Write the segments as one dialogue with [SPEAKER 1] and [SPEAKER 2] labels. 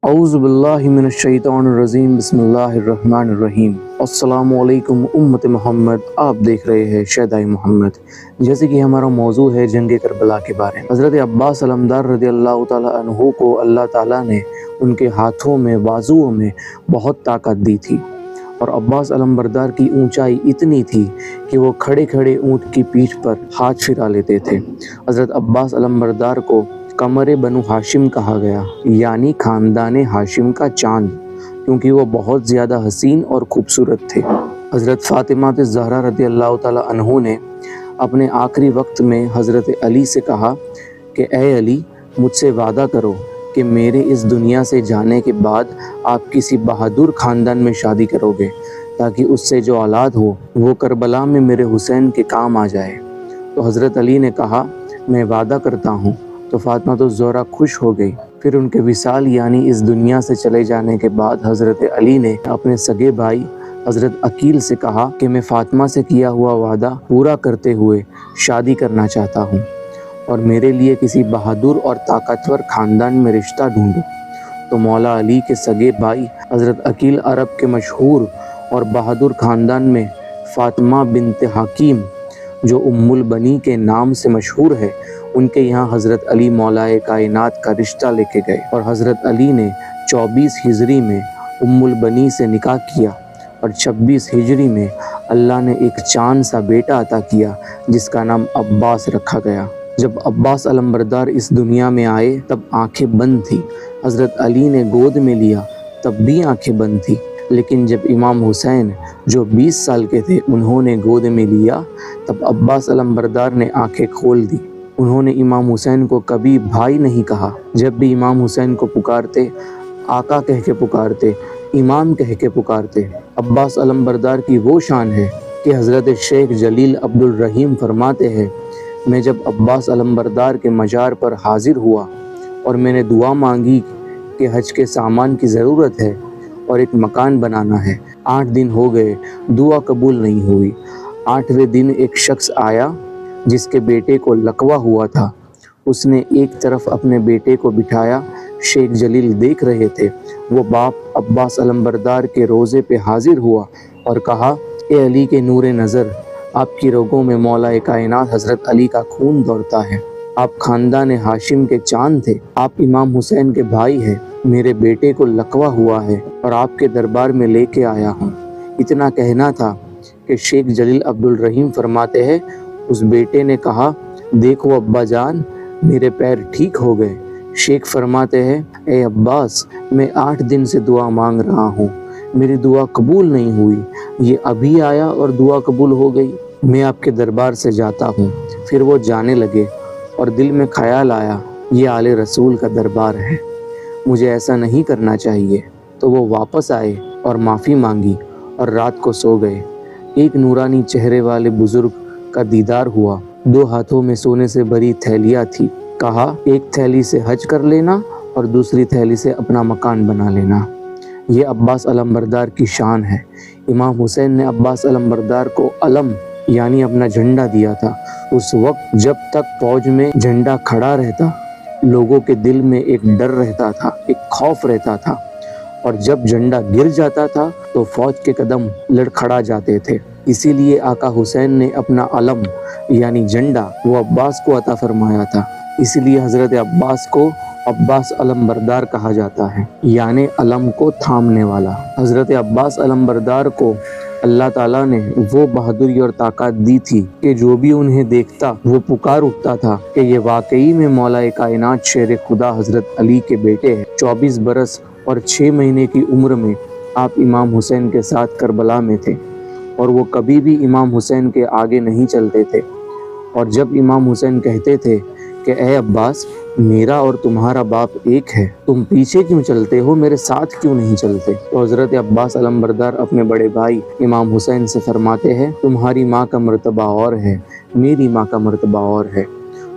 [SPEAKER 1] اعوذ باللہ من الشیطان الرجیم بسم اللہ الرحمن الرحیم۔ السلام علیکم امت محمد، آپ دیکھ رہے ہیں شیدائے محمد۔ جیسے کہ ہمارا موضوع ہے جنگ کربلا کے بارے میں۔ حضرت عباس علمدار رضی اللہ تعالیٰ عنہ کو اللہ تعالیٰ نے ان کے ہاتھوں میں، بازوؤں میں بہت طاقت دی تھی، اور عباس علمبردار کی اونچائی اتنی تھی کہ وہ کھڑے کھڑے اونٹ کی پیٹھ پر ہاتھ پھرا لیتے تھے۔ حضرت عباس علمبردار کو قمر بنو ہاشم کہا گیا، یعنی خاندان ہاشم کا چاند، کیونکہ وہ بہت زیادہ حسین اور خوبصورت تھے۔ حضرت فاطمہ الزہرا رضی اللہ تعالیٰ عنہ نے اپنے آخری وقت میں حضرت علی سے کہا کہ اے علی، مجھ سے وعدہ کرو کہ میرے اس دنیا سے جانے کے بعد آپ کسی بہادر خاندان میں شادی کرو گے، تاکہ اس سے جو اولاد ہو وہ کربلا میں میرے حسین کے کام آ جائے۔ تو حضرت علی نے کہا میں وعدہ کرتا ہوں۔ تو فاطمہ الزہرا خوش ہو گئی۔ پھر ان کے وصال یعنی اس دنیا سے چلے جانے کے بعد حضرت علی نے اپنے سگے بھائی حضرت عقیل سے کہا کہ میں فاطمہ سے کیا ہوا وعدہ پورا کرتے ہوئے شادی کرنا چاہتا ہوں، اور میرے لیے کسی بہادر اور طاقتور خاندان میں رشتہ ڈھونڈو۔ تو مولا علی کے سگے بھائی حضرت عقیل عرب کے مشہور اور بہادر خاندان میں فاطمہ بنت حکیم، جو ام البنی کے نام سے مشہور ہے، ان کے یہاں حضرت علی مولائے کائنات کا رشتہ لے کے گئے، اور حضرت علی نے 24 ہجری میں ام البنی سے نکاح کیا، اور 26 ہجری میں اللہ نے ایک چاند سا بیٹا عطا کیا جس کا نام عباس رکھا گیا۔ جب عباس علمبردار اس دنیا میں آئے تب آنکھیں بند تھی، حضرت علی نے گود میں لیا تب بھی آنکھیں بند تھی، لیکن جب امام حسین جو 20 سال کے تھے انہوں نے گود میں لیا تب عباس علمبردار نے آنکھیں کھول دی۔ انہوں نے امام حسین کو کبھی بھائی نہیں کہا، جب بھی امام حسین کو پکارتے آقا کہہ کے پکارتے، امام کہہ کے پکارتے۔ عباس علمبردار کی وہ شان ہے کہ حضرت شیخ جلیل عبد الرحیم فرماتے ہیں میں جب عباس علمبردار کے مزار پر حاضر ہوا اور میں نے دعا مانگی کہ حج کے سامان کی ضرورت ہے اور ایک مکان بنانا ہے، 8 دن ہو گئے، دعا قبول نہیں ہوئی۔ 8ویں دن ایک شخص آیا جس کے بیٹے کو لقوہ ہوا تھا، اس نے ایک طرف اپنے بیٹے کو بٹھایا، شیخ جلیل دیکھ رہے تھے، وہ باپ عباس علمبردار کے روضے پہ حاضر ہوا اور کہا اے علی کے نور نظر، آپ کی رگوں میں مولا کائنات حضرت علی کا خون دوڑتا ہے، آپ خاندان ہاشم کے چاند تھے، آپ امام حسین کے بھائی ہیں، میرے بیٹے کو لقوہ ہوا ہے اور آپ کے دربار میں لے کے آیا ہوں۔ اتنا کہنا تھا کہ شیخ جلیل عبد الرحیم فرماتے ہیں اس بیٹے نے کہا دیکھو ابا جان، میرے پیر ٹھیک ہو گئے۔ شیخ فرماتے ہیں اے عباس، میں 8 دن سے دعا مانگ رہا ہوں، میری دعا قبول نہیں ہوئی، یہ ابھی آیا اور دعا قبول ہو گئی، میں آپ کے دربار سے جاتا ہوں۔ پھر وہ جانے لگے اور دل میں خیال آیا یہ آل رسول کا دربار ہے، مجھے ایسا نہیں کرنا چاہیے۔ تو وہ واپس آئے اور معافی مانگی اور رات کو سو گئے۔ ایک نورانی چہرے والے بزرگ کا دیدار ہوا، 2 ہاتھوں میں سونے سے بھری تھیلیاں تھی، کہا ایک تھیلی سے حج کر لینا اور دوسری تھیلی سے اپنا مکان بنا لینا۔ یہ عباس علمبردار کی شان ہے۔ امام حسین نے عباس علمبردار کو علم یعنی اپنا جھنڈا دیا تھا۔ اس وقت جب تک فوج میں جھنڈا کھڑا رہتا لوگوں کے دل میں ایک ڈر رہتا تھا، ایک خوف رہتا تھا، اور جب جھنڈا گر جاتا تھا تو فوج کے قدم لڑکھڑا جاتے تھے۔ اسی لیے آقا حسین نے اپنا علم یعنی جھنڈا وہ عباس کو عطا فرمایا تھا، اسی لیے حضرت عباس کو عباس علمبردار کہا جاتا ہے، یعنی علم کو تھامنے والا۔ حضرت عباس علمبردار کو اللہ تعالیٰ نے وہ بہادری اور طاقت دی تھی کہ جو بھی انہیں دیکھتا وہ پکار اٹھتا تھا کہ یہ واقعی میں مولا کائنات شیر خدا حضرت علی کے بیٹے ہیں۔ 24 برس اور 6 مہینے کی عمر میں آپ امام حسین کے ساتھ کربلا میں تھے، اور وہ کبھی بھی امام حسین کے آگے نہیں چلتے تھے، اور جب امام حسین کہتے تھے کہ اے عباس، میرا اور تمہارا باپ ایک ہے، تم پیچھے کیوں چلتے ہو، میرے ساتھ کیوں نہیں چلتے؟ تو حضرت عباس علمبردار اپنے بڑے بھائی امام حسین سے فرماتے ہیں تمہاری ماں کا مرتبہ اور ہے، میری ماں کا مرتبہ اور ہے،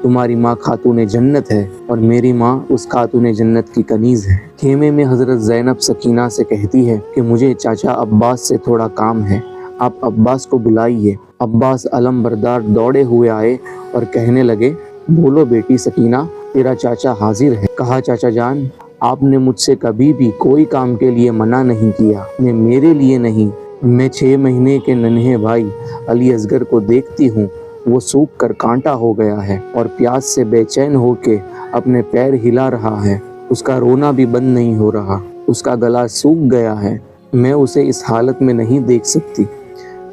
[SPEAKER 1] تمہاری ماں خاتون جنت ہے اور میری ماں اس خاتون جنت کی کنیز ہے۔ خیمے میں حضرت زینب سکینہ سے کہتی ہے کہ مجھے چاچا عباس سے تھوڑا کام ہے، آپ عباس کو بلائیے۔ عباس علمبردار دوڑے ہوئے آئے اور کہنے لگے بولو بیٹی سکینہ، تیرا چاچا حاضر ہے۔ کہا چاچا جان، آپ نے مجھ سے کبھی بھی کوئی کام کے لیے منع نہیں کیا، میں میرے لیے نہیں، میں 6 مہینے کے ننھے بھائی علی اصغر کو دیکھتی ہوں، وہ سوکھ کر کانٹا ہو گیا ہے اور پیاس سے بے چین ہو کے اپنے پیر ہلا رہا ہے، اس کا رونا بھی بند نہیں ہو رہا، اس کا گلا سوکھ گیا ہے، میں اسے اس حالت میں نہیں دیکھ سکتی۔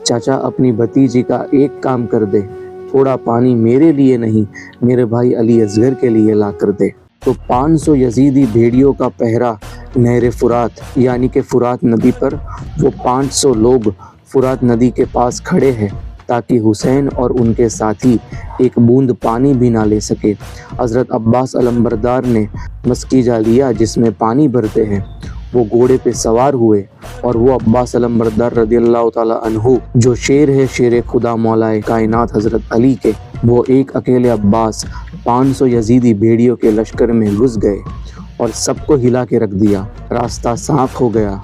[SPEAKER 1] چاچا اپنی بھتیجی کا ایک کام کر دے، تھوڑا پانی میرے لیے نہیں، میرے بھائی علی اصغر کے لیے لا کر دے۔ تو 500 یزیدی بھیڑیوں کا پہرا نہر فرات یعنی کہ فرات ندی پر، وہ 500 لوگ فرات ندی کے پاس کھڑے ہیں تاکہ حسین اور ان کے ساتھی ایک بوند پانی بھی نہ لے سکے۔ حضرت عباس علمبردار نے مسکیجہ لیا جس میں پانی بھرتے ہیں، وہ گھوڑے پہ سوار ہوئے اور وہ عباس علمبردار رضی اللہ تعالیٰ عنہ جو شیر ہے، شیر خدا مولا کائنات حضرت علی کے، وہ ایک اکیلے عباس 500 یزیدی بھیڑیوں کے لشکر میں گھس گئے اور سب کو ہلا کے رکھ دیا۔ راستہ صاف ہو گیا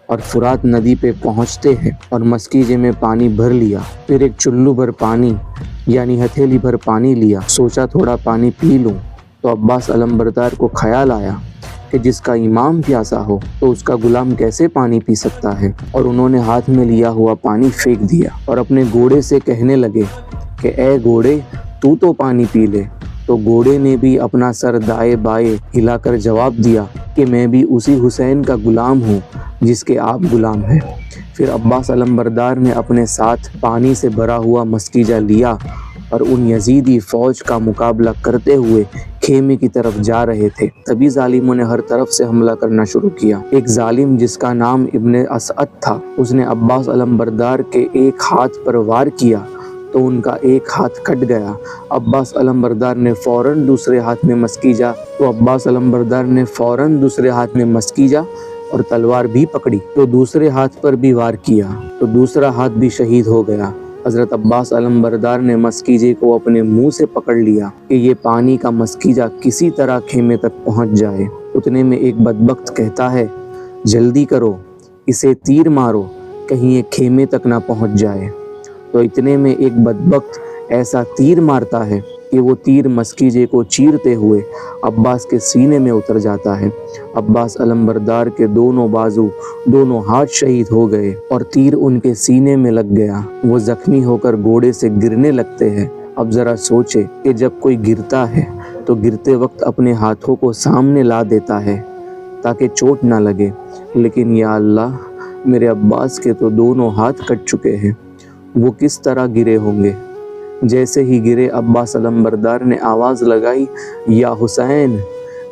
[SPEAKER 1] اور فرات ندی پہ پہنچتے ہیں اور مسکیجے میں پانی بھر لیا، پھر ایک چلو بھر پانی یعنی ہتھیلی بھر پانی لیا، سوچا تھوڑا پانی پی لوں، تو عباس علمبردار کو خیال آیا کہ جس کا امام پیاسا ہو تو اس کا غلام کیسے پانی پی سکتا ہے، اور انہوں نے ہاتھ میں لیا ہوا پانی پھینک دیا اور اپنے گھوڑے سے کہنے لگے کہ اے گھوڑے تو پانی پی لے۔ تو گھوڑے نے بھی اپنا سر دائیں بائیں ہلا کر جواب دیا کہ میں بھی اسی حسین کا غلام ہوں جس کے آپ غلام ہیں۔ پھر عباس علمبردار نے اپنے ساتھ پانی سے بھرا ہوا مسکیجہ لیا اور ان یزیدی فوج کا مقابلہ کرتے ہوئے خیمے کی طرف جا رہے تھے، تبھی ظالموں نے ہر طرف سے حملہ کرنا شروع کیا۔ ایک ظالم جس کا نام ابن اسعد تھا، اس نے عباس علمبردار کے ایک ہاتھ پر وار کیا تو ان کا ایک ہاتھ کٹ گیا۔ عباس علمبردار نے فوراً دوسرے ہاتھ میں مسکیجہ اور تلوار بھی پکڑی تو دوسرے ہاتھ پر بھی وار کیا تو دوسرا ہاتھ بھی شہید ہو گیا۔ حضرت عباس علمبردار نے مسکیجے کو اپنے منہ سے پکڑ لیا کہ یہ پانی کا مسکیجہ کسی طرح خیمے تک پہنچ جائے۔ اتنے میں ایک بدبخت کہتا ہے جلدی کرو، اسے تیر مارو، کہیں یہ خیمے تک نہ پہنچ جائے۔ تو اتنے میں ایک بدبخت ایسا تیر مارتا ہے کہ وہ تیر مسکیجے کو چیرتے ہوئے عباس کے سینے میں اتر جاتا ہے۔ عباس علمبردار کے دونوں بازو، دونوں ہاتھ شہید ہو گئے اور تیر ان کے سینے میں لگ گیا۔ وہ زخمی ہو کر گھوڑے سے گرنے لگتے ہیں۔ اب ذرا سوچے کہ جب کوئی گرتا ہے تو گرتے وقت اپنے ہاتھوں کو سامنے لا دیتا ہے تاکہ چوٹ نہ لگے، لیکن یا اللہ، میرے عباس کے تو دونوں ہاتھ کٹ چکے ہیں، وہ کس طرح گرے ہوں گے۔ جیسے ہی گرے عباس علمبردار نے آواز لگائی یا حسین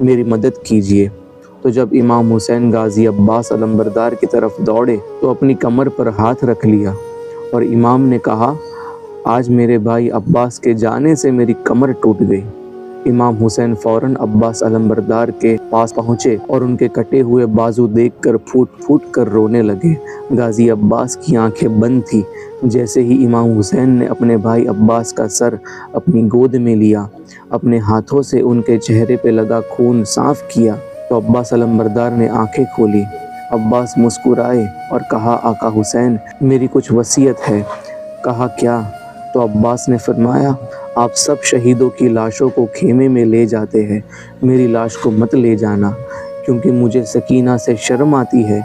[SPEAKER 1] میری مدد کیجیے۔ تو جب امام حسین غازی عباس علمبردار کی طرف دوڑے تو اپنی کمر پر ہاتھ رکھ لیا اور امام نے کہا آج میرے بھائی عباس کے جانے سے میری کمر ٹوٹ گئی۔ امام حسین فوراً عباس علمبردار کے پاس پہنچے اور ان کے کٹے ہوئے بازو دیکھ کر پھوٹ پھوٹ کر رونے لگے۔ غازی عباس کی آنکھیں بند تھی۔ جیسے ہی امام حسین نے اپنے بھائی عباس کا سر اپنی گود میں لیا، اپنے ہاتھوں سے ان کے چہرے پہ لگا خون صاف کیا تو عباس علمبردار نے آنکھیں کھولی۔ عباس مسکرائے اور کہا آقا حسین میری کچھ وصیت ہے۔ کہا کیا؟ تو عباس نے فرمایا آپ سب شہیدوں کی لاشوں کو خیمے میں لے جاتے ہیں، میری لاش کو مت لے جانا، کیونکہ مجھے سکینہ سے شرم آتی ہے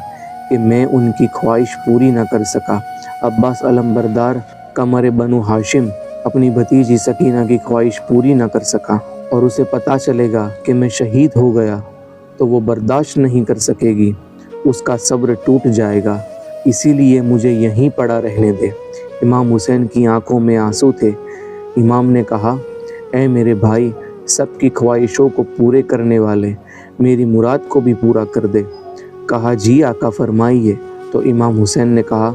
[SPEAKER 1] کہ میں ان کی خواہش پوری نہ کر سکا۔ عباس علمبردار قمر بنو ہاشم اپنی بھتیجی سکینہ کی خواہش پوری نہ کر سکا اور اسے پتہ چلے گا کہ میں شہید ہو گیا تو وہ برداشت نہیں کر سکے گی، اس کا صبر ٹوٹ جائے گا، اسی لیے مجھے یہیں پڑا رہنے دے۔ امام حسین کی آنکھوں میں آنسو تھے۔ امام نے کہا اے میرے بھائی، سب کی خواہشوں کو پورے کرنے والے، میری مراد کو بھی پورا کر دے۔ کہا جی آقا فرمائیے۔ تو امام حسین نے کہا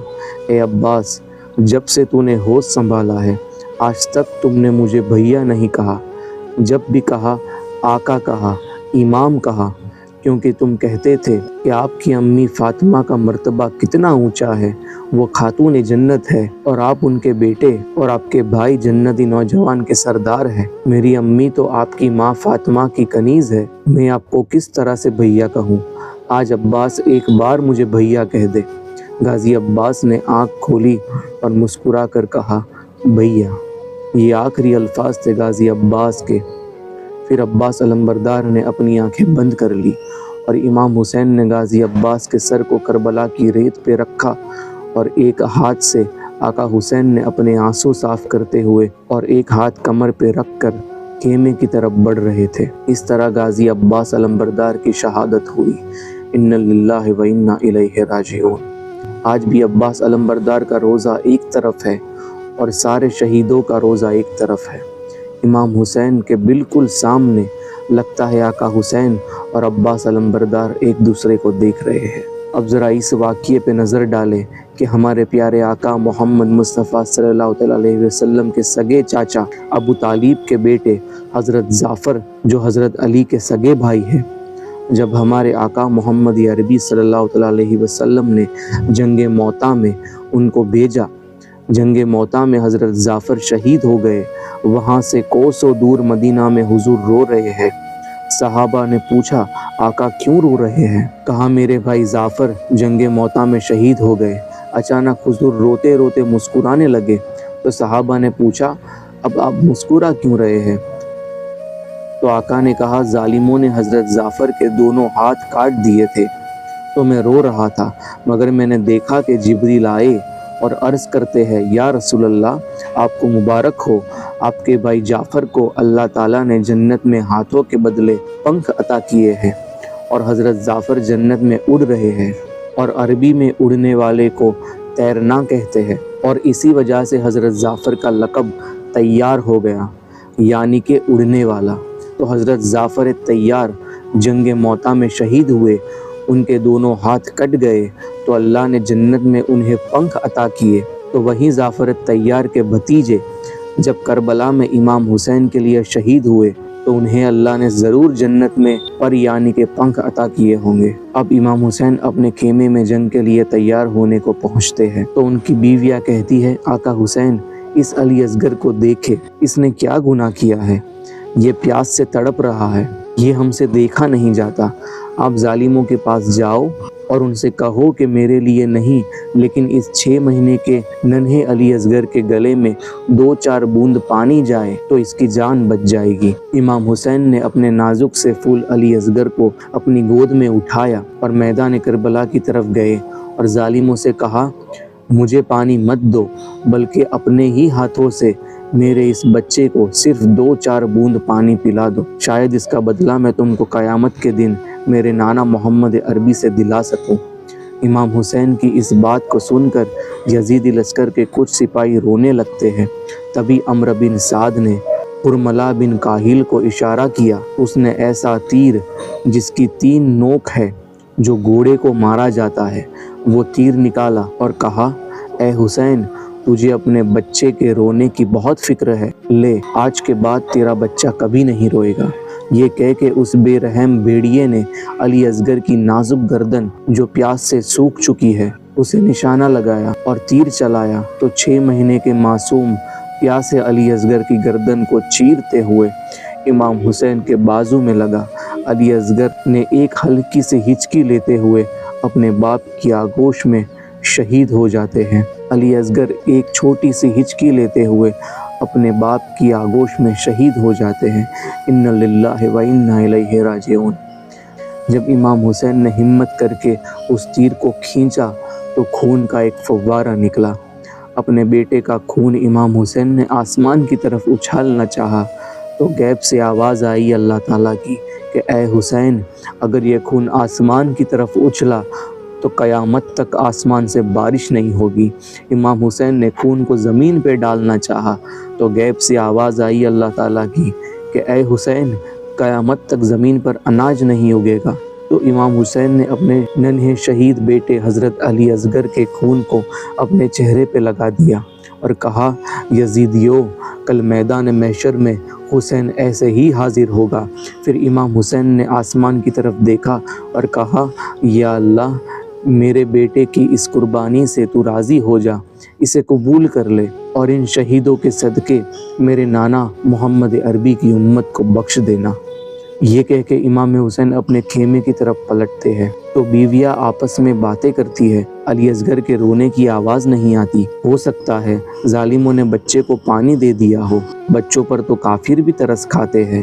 [SPEAKER 1] اے عباس، جب سے تو نے ہوش سنبھالا ہے آج تک تم نے مجھے بھیا نہیں کہا، جب بھی کہا آقا کہا، امام کہا، کیونکہ تم کہتے تھے کہ آپ کی امی فاطمہ کا مرتبہ کتنا اونچا ہے، وہ خاتون جنت ہے اور آپ ان کے بیٹے اور آپ کے بھائی جنتی نوجوان کے سردار ہیں۔ میری امی تو آپ کی ماں فاطمہ کی کنیز ہے، میں آپ کو کس طرح سے بھیا کہوں؟ آج عباس ایک بار مجھے بھیا کہہ دے۔ غازی عباس نے آنکھ کھولی اور مسکرا کر کہا بھیا۔ یہ آخری الفاظ تھے غازی عباس کے۔ پھر عباس علمبردار نے اپنی آنکھیں بند کر لی اور امام حسین نے غازی عباس کے سر کو کربلا کی ریت پہ رکھا اور ایک ہاتھ سے آقا حسین نے اپنے آنسو صاف کرتے ہوئے اور ایک ہاتھ کمر پہ رکھ کر خیمے کی طرف بڑھ رہے تھے۔ اس طرح غازی عباس علمبردار کی شہادت ہوئی۔ انا للہ و انا الیہ راجعون۔ آج بھی عباس علمبردار کا روزہ ایک طرف ہے اور سارے شہیدوں کا روزہ ایک طرف ہے۔ امام حسین کے بالکل سامنے لگتا ہے آقا حسین اور عباس علمبردار ایک دوسرے کو دیکھ رہے ہیں۔ اب ذرا اس واقعے پہ نظر ڈالیں کہ ہمارے پیارے آقا محمد مصطفیٰ صلی اللہ علیہ وسلم کے سگے چاچا ابو طالب کے بیٹے حضرت جعفر جو حضرت علی کے سگے بھائی ہیں، جب ہمارے آقا محمد عربی صلی اللہ علیہ وسلم نے جنگ موطا میں ان کو بھیجا، جنگ موطا میں حضرت جعفر شہید ہو گئے، وہاں سے کوسوں دور مدینہ میں حضور رو رہے ہیں۔ صحابہ نے پوچھا آقا کیوں رو رہے ہیں؟ کہا میرے بھائی جعفر جنگ موطا میں شہید ہو گئے۔ اچانک حضور روتے روتے مسکرانے لگے تو صحابہ نے پوچھا اب آپ مسکرا کیوں رہے ہیں؟ تو آقا نے کہا ظالموں نے حضرت جعفر کے دونوں ہاتھ کاٹ دیے تھے تو میں رو رہا تھا، مگر میں نے دیکھا کہ جبریل آئے اور عرض کرتے ہیں یا رسول اللہ آپ کو مبارک ہو، آپ کے بھائی جعفر کو اللہ تعالیٰ نے جنت میں ہاتھوں کے بدلے پنکھ عطا کیے ہیں اور حضرت جعفر جنت میں اڑ رہے ہیں، اور عربی میں اڑنے والے کو تیرنا کہتے ہیں، اور اسی وجہ سے حضرت جعفر کا لقب طیار ہو گیا، یعنی کہ اڑنے والا۔ تو حضرت جعفر طیار جنگ موطا میں شہید ہوئے، ان کے دونوں ہاتھ کٹ گئے تو اللہ نے جنت میں انہیں پنکھ عطا کیے۔ تو وہیں جعفر طیار کے بھتیجے جب کربلا میں امام حسین کے لیے شہید ہوئے تو انہیں اللہ نے ضرور جنت میں پر یعنی کہ پنکھ عطا کیے ہوں گے۔ اب امام حسین اپنے خیمے میں جنگ کے لیے تیار ہونے کو پہنچتے ہیں تو ان کی بیویاں کہتی ہے آقا حسین اس علی اصغر کو دیکھے، اس نے کیا گناہ کیا ہے؟ یہ پیاس سے تڑپ رہا ہے، یہ ہم سے دیکھا نہیں جاتا، آپ ظالموں کے پاس جاؤ اور ان سے کہو کہ میرے لیے نہیں لیکن اس 6 مہینے کے ننھے علی اصغر کے گلے میں 2-4 بوند پانی جائے تو اس کی جان بچ جائے گی۔ امام حسین نے اپنے نازک سے پھول علی اصغر کو اپنی گود میں اٹھایا اور میدان کربلا کی طرف گئے اور ظالموں سے کہا مجھے پانی مت دو بلکہ اپنے ہی ہاتھوں سے میرے اس بچے کو صرف 2-4 بوند پانی پلا دو، شاید اس کا بدلہ میں تم کو قیامت کے دن میرے نانا محمد عربی سے دلا سکوں۔ امام حسین کی اس بات کو سن کر یزیدی لشکر کے کچھ سپاہی رونے لگتے ہیں۔ تبھی عمرو بن سعد نے حرملہ بن کاہل کو اشارہ کیا، اس نے ایسا تیر جس کی 3 نوک ہے جو گھوڑے کو مارا جاتا ہے وہ تیر نکالا اور کہا اے حسین تجھے اپنے بچے کے رونے کی بہت فکر ہے، لے آج کے بعد تیرا بچہ کبھی نہیں روئے گا۔ یہ کہہ کے اس بے رحم بھیڑیے نے علی اصغر کی نازک گردن جو پیاس سے سوکھ چکی ہے اسے نشانہ لگایا اور تیر چلایا تو 6 مہینے کے معصوم پیاسے علی اصغر کی گردن کو چیرتے ہوئے امام حسین کے بازو میں لگا۔ علی اصغر نے ایک ہلکی سی ہچکی لیتے ہوئے اپنے باپ کی آغوش میں شہید ہو جاتے ہیں۔ علی اصغر ایک چھوٹی سی ہچکی لیتے ہوئے اپنے باپ کی آغوش میں شہید ہو جاتے ہیں۔ انا للہ و انا الیہ راجعون۔ جب امام حسین نے ہمت کر کے اس تیر کو کھینچا تو خون کا ایک فوارہ نکلا۔ اپنے بیٹے کا خون امام حسین نے آسمان کی طرف اچھالنا چاہا تو غیب سے آواز آئی اللہ تعالیٰ کی کہ اے حسین اگر یہ خون آسمان کی طرف اچھلا تو قیامت تک آسمان سے بارش نہیں ہوگی۔ امام حسین نے خون کو زمین پہ ڈالنا چاہا تو غیب سے آواز آئی اللہ تعالیٰ کی کہ اے حسین قیامت تک زمین پر اناج نہیں اگے گا۔ تو امام حسین نے اپنے ننھے شہید بیٹے حضرت علی اصغر کے خون کو اپنے چہرے پہ لگا دیا اور کہا یزیدیو کل میدان محشر میں حسین ایسے ہی حاضر ہوگا۔ پھر امام حسین نے آسمان کی طرف دیکھا اور کہا یا اللہ میرے بیٹے کی اس قربانی سے تو راضی ہو جا، اسے قبول کر لے اور ان شہیدوں کے صدقے میرے نانا محمد عربی کی امت کو بخش دینا۔ یہ کہہ کے امام حسین اپنے خیمے کی طرف پلٹتے ہیں تو بیویاں آپس میں باتیں کرتی ہے، علی اصغر کے رونے کی آواز نہیں آتی، ہو سکتا ہے ظالموں نے بچے کو پانی دے دیا ہو، بچوں پر تو کافر بھی ترس کھاتے ہیں۔